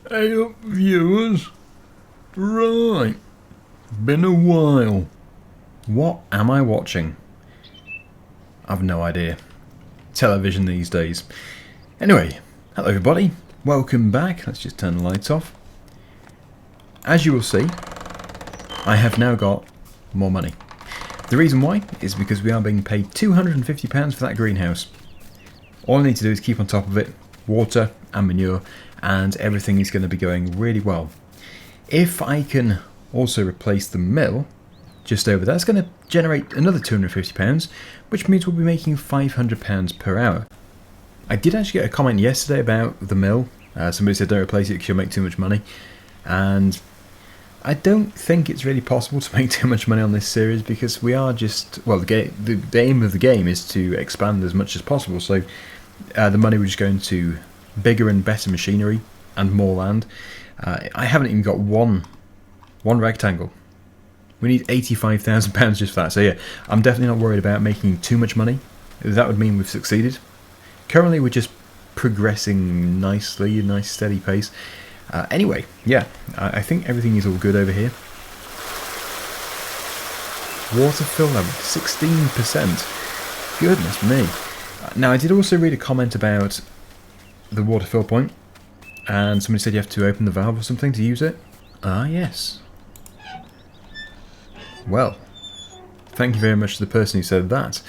Hey up, viewers. Right, been a while. What am I watching? I've no idea. Television these days. Anyway, hello everybody. Welcome back. Let's just turn the lights off. As you will see, I have now got more money. The reason why is because we are being paid £250 for that greenhouse. All I need to do is keep on top of it, water and manure, and everything is going to be going really well. If I can also replace the mill just over there, that's going to generate another £250, which means we'll be making £500 per hour. I did actually get a comment yesterday about the mill. Somebody said don't replace it because you'll make too much money, and I don't think it's really possible to make too much money on this series because we are just, well, the aim of the game is to expand as much as possible, so the money will just go into bigger and better machinery and more land. I haven't even got one rectangle. We need £85,000 just for that, so yeah, I'm definitely not worried about making too much money. That would mean we've succeeded. Currently we're just progressing nicely, a nice steady pace. Anyway, yeah, I think everything is all good over here. Water fill level, 16%. Goodness me. Now, I did also read a comment about the water fill point, and somebody said you have to open the valve or something to use it. Ah, yes. Well, thank you very much to the person who said that.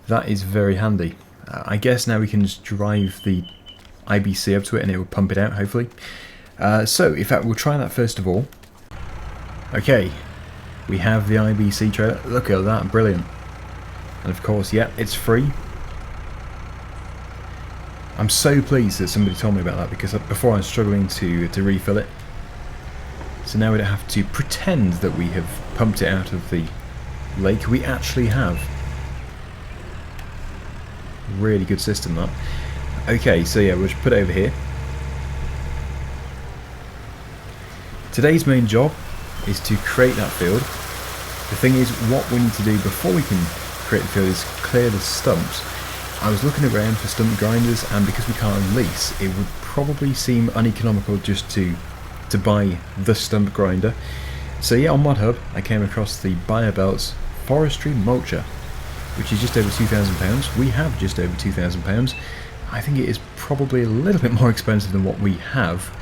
That is very handy. I guess now we can just drive the IBC up to it and it will pump it out, hopefully. So, in fact, we'll try that first of all. Okay, we have the IBC trailer. Look at that, brilliant. And of course, yeah, it's free. I'm so pleased that somebody told me about that because before I was struggling to refill it. So now we don't have to pretend that we have pumped it out of the lake. We actually have. Really good system, that. Okay, so yeah, we'll just put it over here. Today's main job is to create that field. The thing is, what we need to do before we can create the field is clear the stumps. I was looking around for stump grinders, and because we can't lease, it would probably seem uneconomical just to buy the stump grinder. So yeah, on ModHub I came across the Belts Forestry Mulcher, which is just over £2,000. We have just over £2,000. I think it is probably a little bit more expensive than what we have,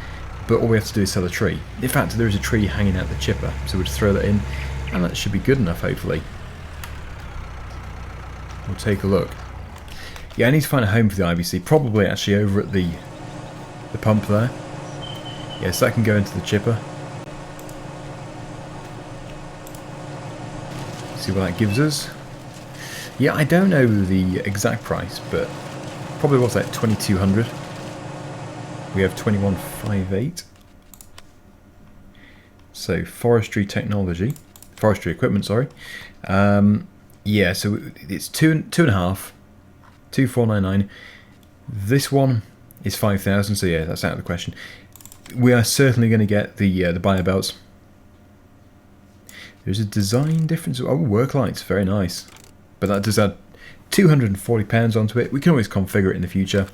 but all we have to do is sell a tree. In fact, there is a tree hanging out the chipper, so we'll just throw that in, and that should be good enough, hopefully. We'll take a look. Yeah, I need to find a home for the IBC, probably actually over at the pump there. Yes, that can go into the chipper. See what that gives us. Yeah, I don't know the exact price, but probably what's that, 2,200. We have 2158. So forestry technology, forestry equipment, sorry. Yeah, so it's two and a half. 2,499. This one is 5,000, so yeah, that's out of the question. We are certainly going to get the Belts. There's a design difference. Oh, work lights, very nice. But that does add £240 onto it. We can always configure it in the future.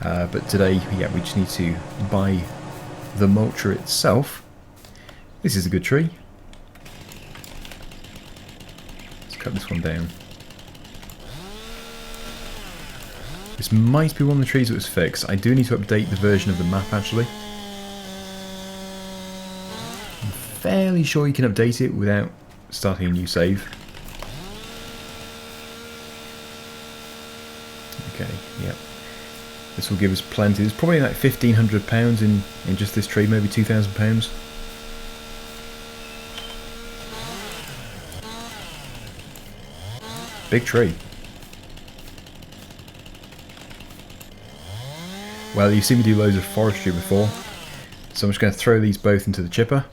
But today, yeah, we just need to buy the mulcher itself. This is a good tree. Let's cut this one down. This might be one of the trees that was fixed. I do need to update the version of the map, actually. I'm fairly sure you can update it without starting a new save. Okay, yep. This will give us plenty. There's probably like £1,500 in just this tree, maybe £2,000. Big tree. Well, you've seen me do loads of forestry before, so I'm just going to throw these both into the chipper.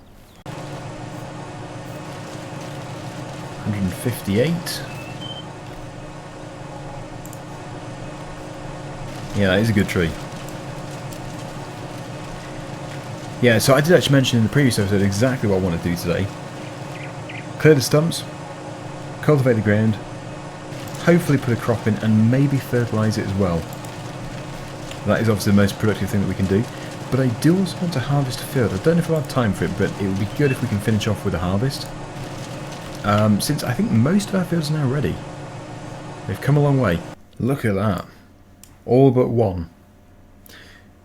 158. Yeah, that is a good tree. Yeah, so I did actually mention in the previous episode exactly what I want to do today. Clear the stumps, cultivate the ground, hopefully put a crop in, and maybe fertilise it as well. That is obviously the most productive thing that we can do. But I do also want to harvest a field. I don't know if I'll have time for it, but it would be good if we can finish off with a harvest. Since I think most of our fields are now ready. They've come a long way. Look at that. All but one.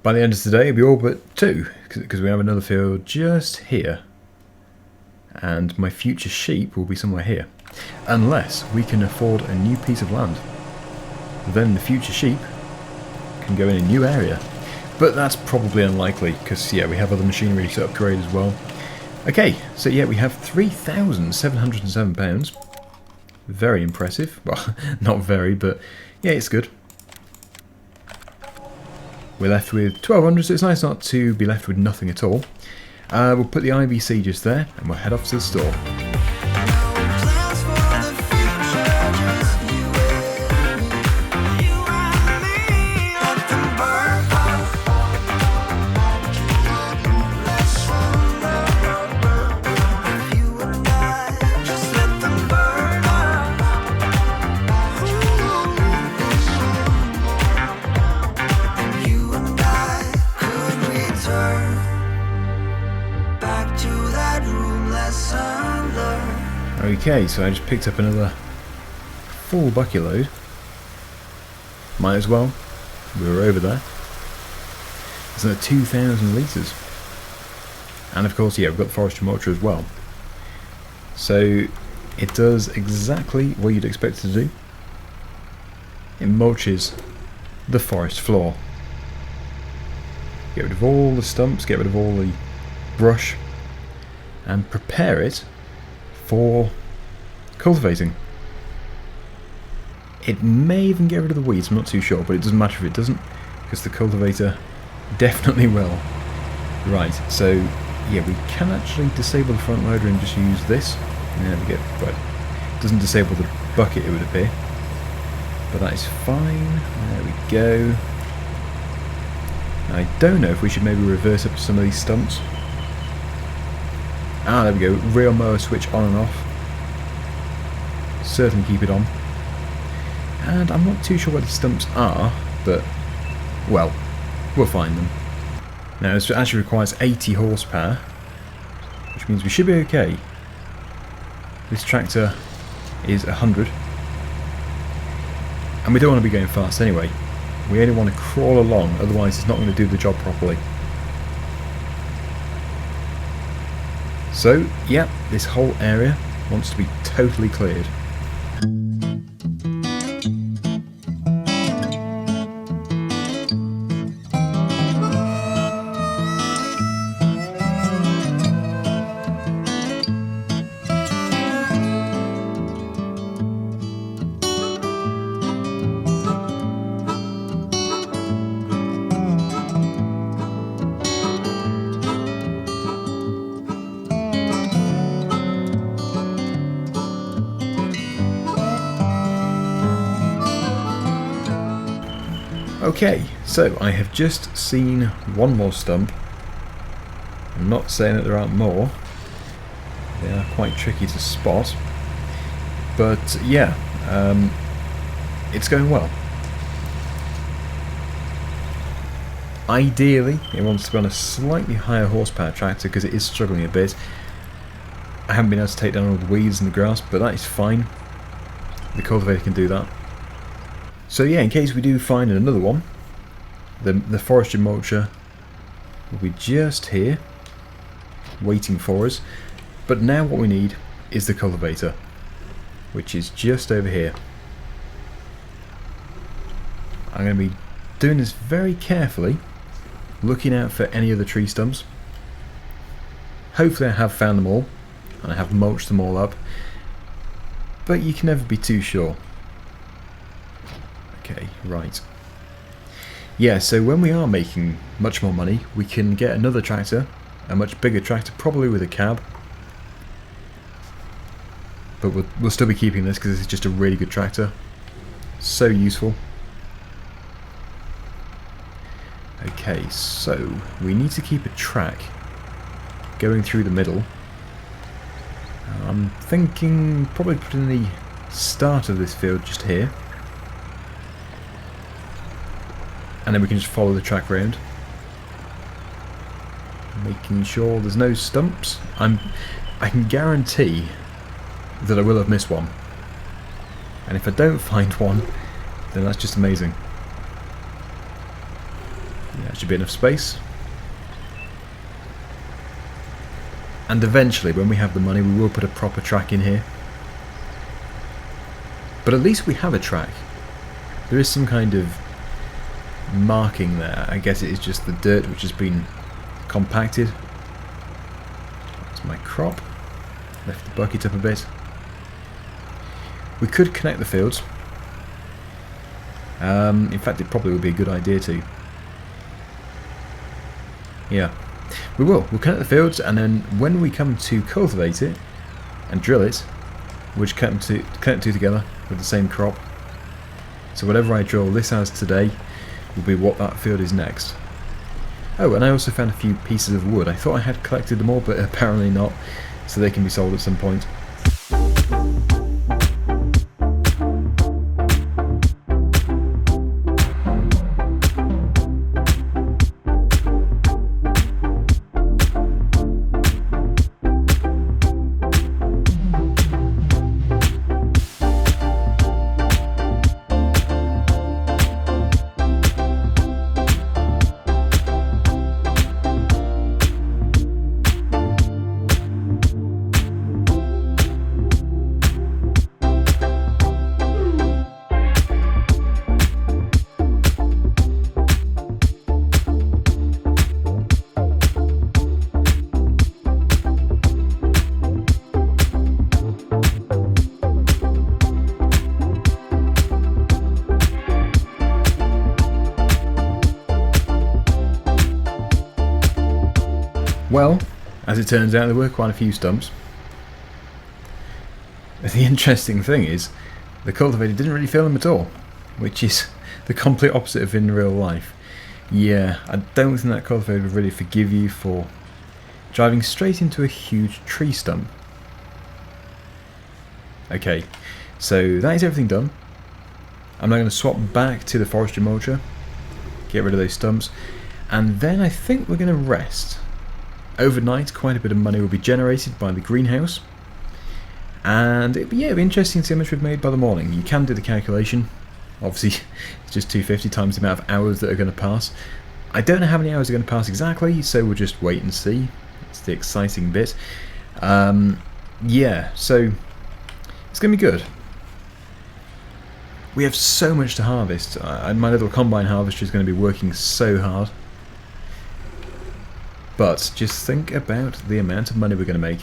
By the end of today, it'll be all but two, because we have another field just here. And my future sheep will be somewhere here. Unless we can afford a new piece of land. Then the future sheep can go in a new area. But that's probably unlikely, because yeah, we have other machinery to upgrade as well. Okay, so yeah, we have £3,707. Very impressive. Well, not very, but yeah, it's good. We're left with 1,200, so it's nice not to be left with nothing at all. We'll put the IVC just there, and we'll head off to the store. Okay, so I just picked up another full bucket load. Might as well. We were over there. There's another 2,000 litres. And of course, yeah, we've got the forestry mulcher as well. So it does exactly what you'd expect it to do. It mulches the forest floor. Get rid of all the stumps, get rid of all the brush, and prepare it for cultivating. It may even get rid of the weeds, I'm not too sure, but it doesn't matter if it doesn't, because the cultivator definitely will. Right, so yeah, we can actually disable the front loader and just use this. There we go. Right. It doesn't disable the bucket, it would appear, but that is fine. There we go. I don't know if we should maybe reverse up some of these stumps. Ah, there we go. Rear mower switch on and off. Certainly keep it on. And I'm not too sure where the stumps are, but, well, we'll find them. Now, this actually requires 80 horsepower, which means we should be okay. This tractor is 100. And we don't want to be going fast anyway. We only want to crawl along, otherwise it's not going to do the job properly. So, yeah, this whole area wants to be totally cleared. Okay, so I have just seen one more stump. I'm not saying that there aren't more. They are quite tricky to spot. But yeah, it's going well. Ideally, it wants to be on a slightly higher horsepower tractor because it is struggling a bit. I haven't been able to take down all the weeds and the grass, but that is fine. The cultivator can do that. So yeah, in case we do find another one, the forestry mulcher will be just here, waiting for us. But now what we need is the cultivator, which is just over here. I'm going to be doing this very carefully, looking out for any other tree stumps. Hopefully I have found them all, and I have mulched them all up, but you can never be too sure. Okay, right. Yeah, so when we are making much more money, we can get another tractor, a much bigger tractor, probably with a cab. But we'll still be keeping this because this is just a really good tractor. So useful. Okay, so we need to keep a track going through the middle. I'm thinking probably put in the start of this field just here. And then we can just follow the track round. making sure there's no stumps. I can guarantee that I will have missed one. And if I don't find one, then that's just amazing. Yeah, that should be enough space. And eventually, when we have the money, we will put a proper track in here. But at least we have a track. There is some kind of marking there. I guess it is just the dirt which has been compacted. That's my crop. Left the bucket up a bit. We could connect the fields. In fact, it probably would be a good idea to. Yeah. We will. We'll connect the fields, and then when we come to cultivate it and drill it, we'll just connect the two together with the same crop. So whatever I drill this as today will be what that field is next. Oh, and I also found a few pieces of wood. I thought I had collected them all, but apparently not, so they can be sold at some point. Well, as it turns out, there were quite a few stumps. The interesting thing is, the cultivator didn't really fill them at all, which is the complete opposite of in real life. Yeah, I don't think that cultivator would really forgive you for driving straight into a huge tree stump. Okay, so that is everything done. I'm now going to swap back to the forestry mulcher, get rid of those stumps, and then I think we're going to rest. Overnight, quite a bit of money will be generated by the greenhouse, and it'd be interesting to see how much we've made by the morning. You can do the calculation. Obviously, it's just 250 times the amount of hours that are going to pass. I don't know how many hours are going to pass exactly, so we'll just wait and see. It's the exciting bit. Yeah, so it's going to be good. We have so much to harvest. My little combine harvester is going to be working so hard. But just think about the amount of money we're going to make.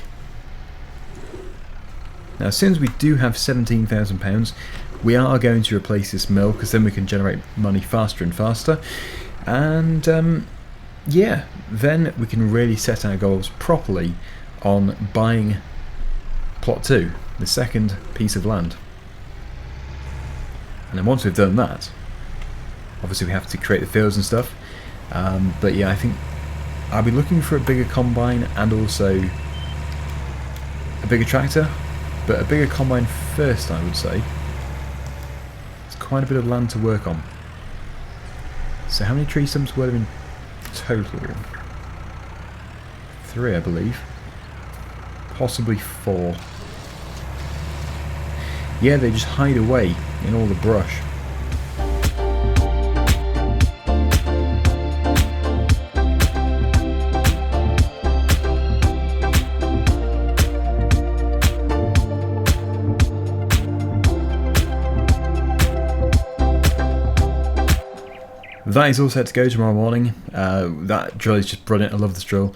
Now, as soon as we do have £17,000, we are going to replace this mill, because then we can generate money faster and faster. And yeah, then we can really set our goals properly on buying plot 2, the second piece of land. And then once we've done that, obviously we have to create the fields and stuff. But yeah, I think I'll be looking for a bigger combine and also a bigger tractor, but a bigger combine first, I would say. It's quite a bit of land to work on. So how many tree stumps were there in total? 3, I believe. Possibly 4. Yeah, they just hide away in all the brush. That is all set to go tomorrow morning. That drill is just brilliant. I love this drill.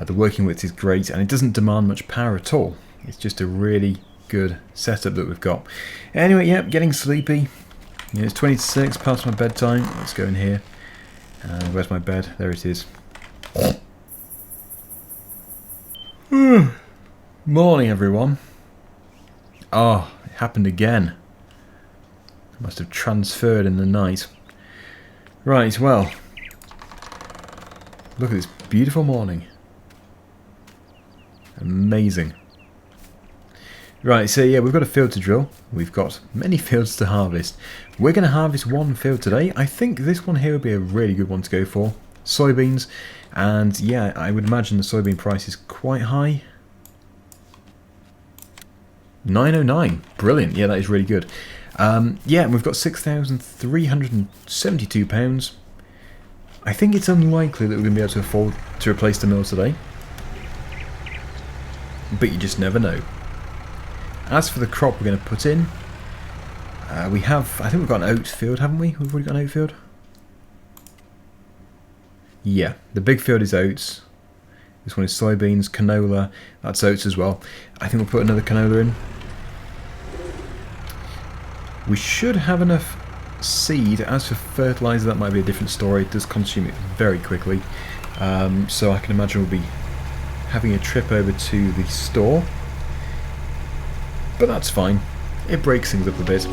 The working width is great, and it doesn't demand much power at all. It's just a really good setup that we've got. Anyway, yep, getting sleepy. Yeah, it's 20 to 6, past my bedtime. Let's go in here. Where's my bed? There it is. Morning, everyone. Oh, it happened again. I must have transferred in the night. Right, well, look at this beautiful morning. Amazing. Right, so yeah, we've got a field to drill. We've got many fields to harvest. We're going to harvest one field today. I think this one here would be a really good one to go for. soybeans, and yeah, I would imagine the soybean price is quite high. 909, brilliant. Yeah, that is really good. Yeah, and we've got £6,372. I think it's unlikely that we're going to be able to afford to replace the mill today, but you just never know. As for the crop we're going to put in, I think we've got an oat field, haven't we? We've already got an oat field. Yeah, the big field is oats. This one is soybeans, canola, that's oats as well. I think we'll put another canola in. We should have enough seed. As for fertilizer, that might be a different story. It does consume it very quickly. So I can imagine we'll be having a trip over to the store. But that's fine. It breaks things up a bit.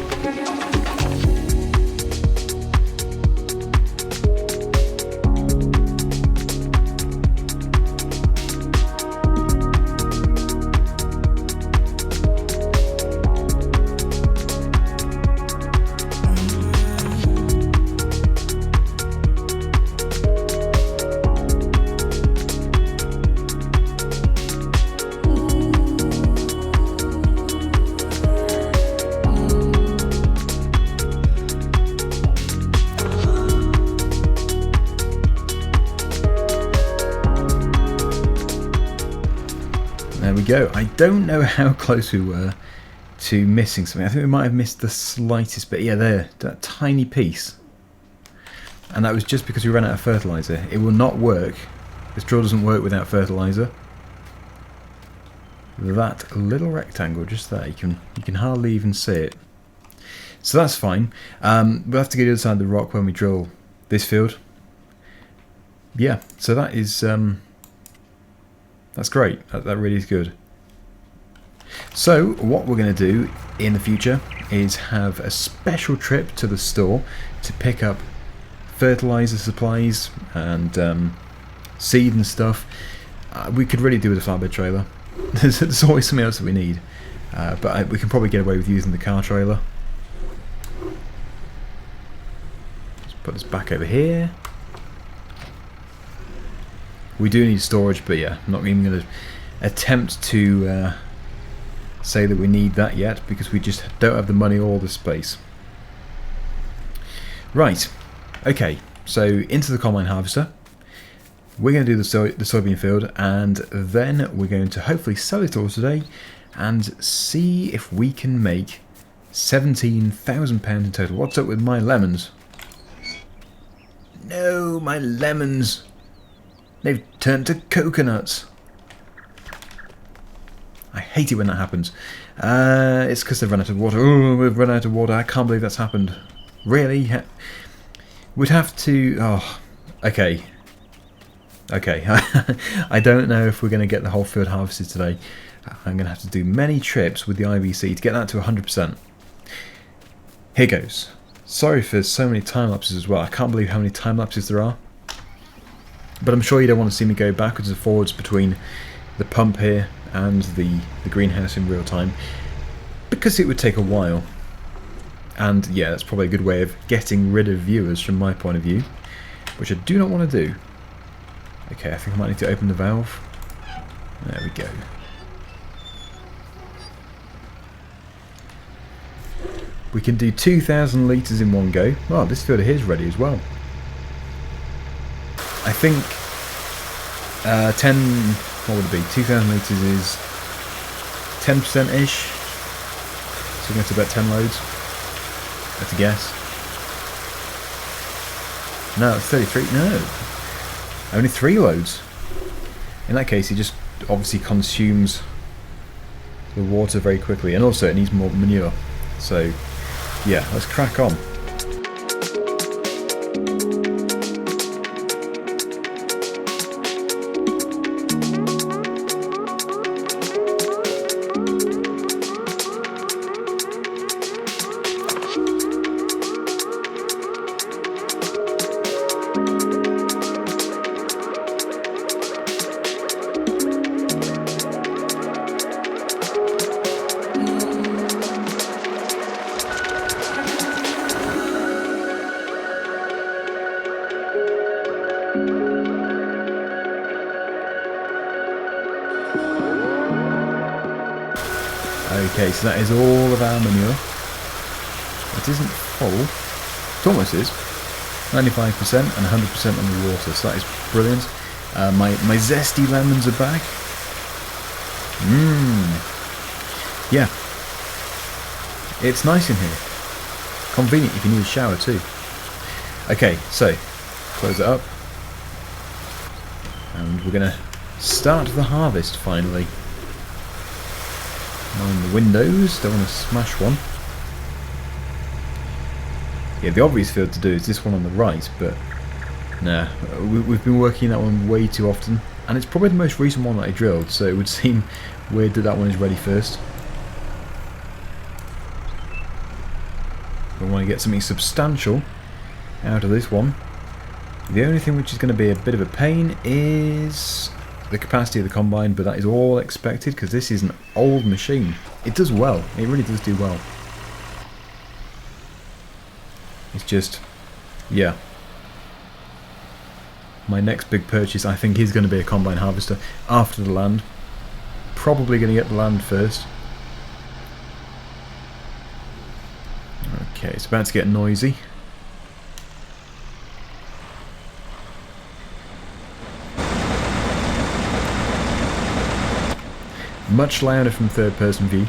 There we go. I don't know how close we were to missing something. I think we might have missed the slightest bit. Yeah, there, that tiny piece. And that was just because we ran out of fertilizer. It will not work. This drill doesn't work without fertilizer. That little rectangle just there, you can hardly even see it. So that's fine. We'll have to get to the other side of the rock when we drill this field. Yeah, so that is that's great. That really is good. So what we're going to do in the future is have a special trip to the store to pick up fertilizer supplies and seed and stuff. We could really do with a flatbed trailer. There's always something else that we need, but we can probably get away with using the car trailer. Let's put this back over here. We do need storage, but yeah, I'm not even going to attempt to say that we need that yet, because we just don't have the money or the space. Right, okay, so into the combine harvester. We're going to do the soybean field, and then we're going to hopefully sell it all today and see if we can make £17,000 in total. What's up with my lemons? No, my lemons! They've turned to coconuts. I hate it when that happens. It's because they've run out of water. Oh, we've run out of water. I can't believe that's happened. Really? We'd have to... Oh, okay. Okay. I don't know if we're going to get the whole field harvested today. I'm going to have to do many trips with the IVC to get that to 100%. Here goes. Sorry for so many time lapses as well. I can't believe how many time lapses there are. But I'm sure you don't want to see me go backwards and forwards between the pump here and the greenhouse in real time, because it would take a while. And yeah, that's probably a good way of getting rid of viewers from my point of view, which I do not want to do. Okay, I think I might need to open the valve. There we go. We can do 2,000 litres in one go. Well, this field here is ready as well. I think what would it be? 2,000 litres is 10%-ish. So we're going to about 10 loads. That's a guess. No, it's 33. No. Only 3 loads. In that case, it just obviously consumes the water very quickly. And also, it needs more manure. So, yeah, let's crack on. Okay, so that is all of our manure. It isn't full. It almost is. 95% and 100% on the water, so that is brilliant. My zesty lemons are back. Yeah. It's nice in here. Convenient if you need a shower too. Okay, so close it up. And we're going to start the harvest finally. Mind the windows, don't want to smash one. Yeah, the obvious field to do is this one on the right, but nah, we've been working that one way too often, and it's probably the most recent one that I drilled, so it would seem weird that that one is ready first. I want to get something substantial out of this one. The only thing which is going to be a bit of a pain is the capacity of the combine, but that is all expected because this is an old machine. It does well, it really does do well. It's just, yeah. My next big purchase I think is going to be a combine harvester after the land. Probably going to get the land first. Okay, it's about to get noisy. Much louder from third person view.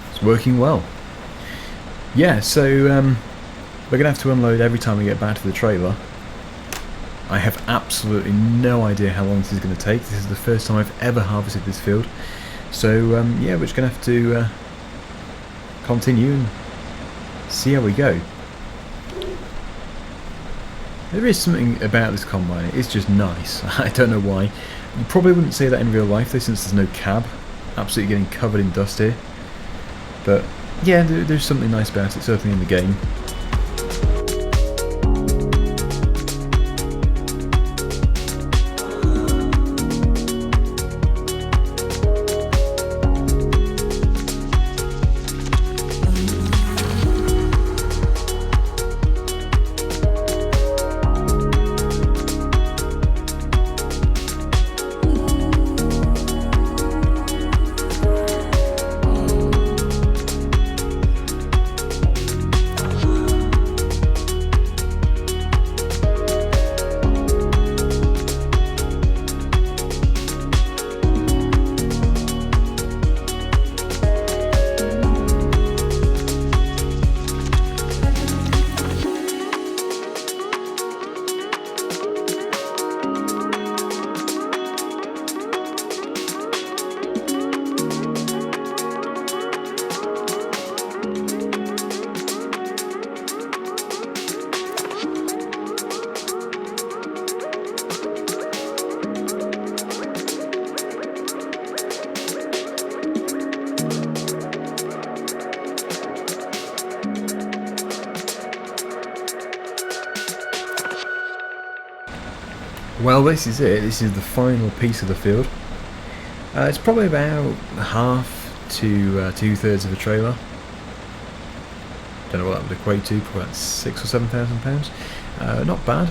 It's working well. Yeah, so we're going to have to unload every time we get back to the trailer. I have absolutely no idea how long this is going to take. This is the first time I've ever harvested this field. So yeah, we're just going to have to continue and see how we go. There is something about this combine, it's just nice. I don't know why. You probably wouldn't say that in real life though, since there's no cab. Absolutely getting covered in dust here. But yeah, there's something nice about it, certainly in the game. Well, this is it. This is the final piece of the field. It's probably about half to 2/3 of a trailer. Don't know what that would equate to. Probably about £6,000 or £7,000. Not bad.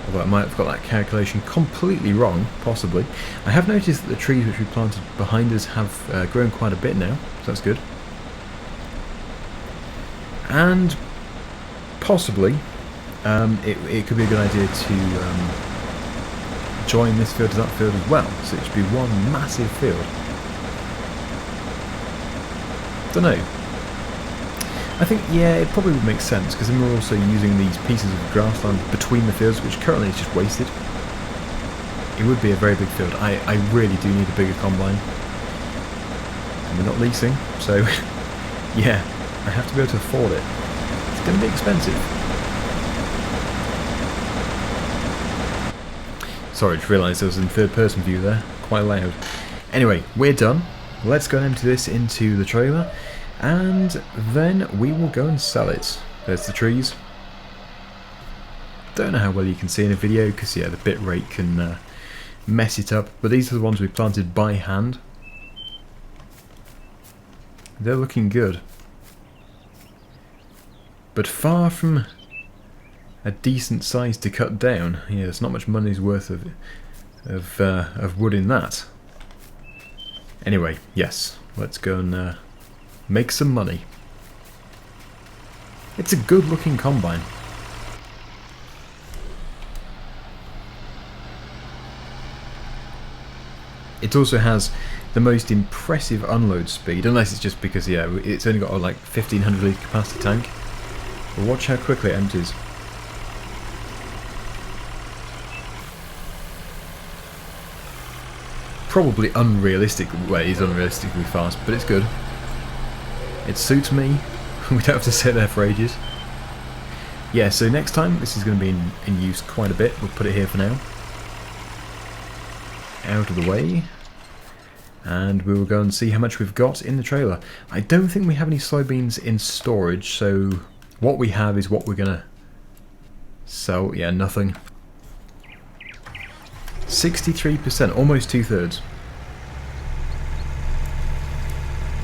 Although I might have got that calculation completely wrong, possibly. I have noticed that the trees which we planted behind us have grown quite a bit now, so that's good. And possibly, it could be a good idea to join this field to that field as well, so it should be one massive field. Don't know. I think, yeah, it probably would make sense, because then we're also using these pieces of grassland between the fields, which currently is just wasted. It would be a very big field. I really do need a bigger combine. And we're not leasing, so yeah, I have to be able to afford it. It's going to be expensive. Sorry, I just realised I was in third person view there, quite loud. Anyway, we're done. Let's go and empty this into the trailer, and then we will go and sell it. There's the trees. Don't know how well you can see in a video, because yeah, the bitrate can mess it up, but these are the ones we planted by hand. They're looking good. but far from a decent size to cut down. Yeah, there's not much money's worth of wood in that. Anyway, yes, let's go and make some money. It's a good looking combine. It also has the most impressive unload speed, unless it's just because, yeah, it's only got a like 1500 litre capacity tank. But watch how quickly it empties. Probably unrealistic ways, unrealistically fast, but it's good. It suits me. We don't have to sit there for ages. Yeah, so next time, this is going to be in use quite a bit. We'll put it here for now. Out of the way. And we will go and see how much we've got in the trailer. I don't think we have any soybeans in storage, so what we have is what we're going to sell. Yeah, nothing. 63%, almost 2/3.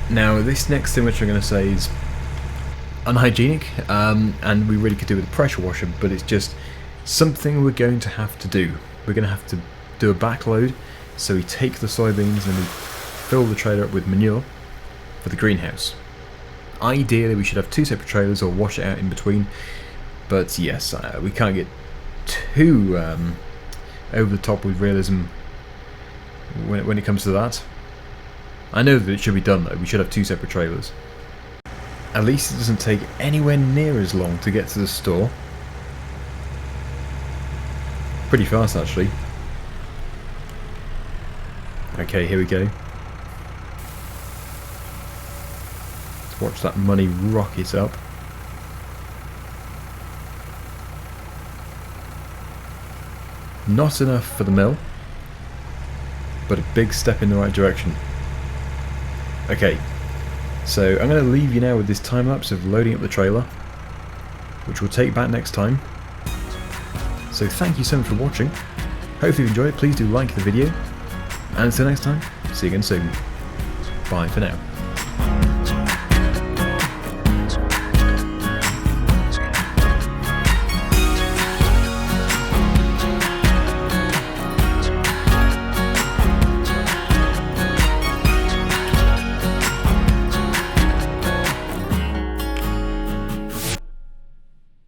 Now, this next thing which I'm going to say is unhygienic, and we really could do with a pressure washer, but it's just something we're going to have to do. We're going to have to do a backload, so we take the soybeans and we fill the trailer up with manure for the greenhouse. Ideally, we should have 2 separate trailers or wash it out in between, but yes, we can't get too over the top with realism when it comes to that. I know that it should be done though. We should have 2 separate trailers. At least it doesn't take anywhere near as long to get to the store. Pretty fast actually. Okay, here we go. Let's watch that money rocket up. Not enough for the mill, but a big step in the right direction. Okay, so I'm going to leave you now with this time lapse of loading up the trailer, which we'll take back next time. So thank you so much for watching. Hopefully you enjoyed it. Please do like the video, and until next time, see you again soon. Bye for now.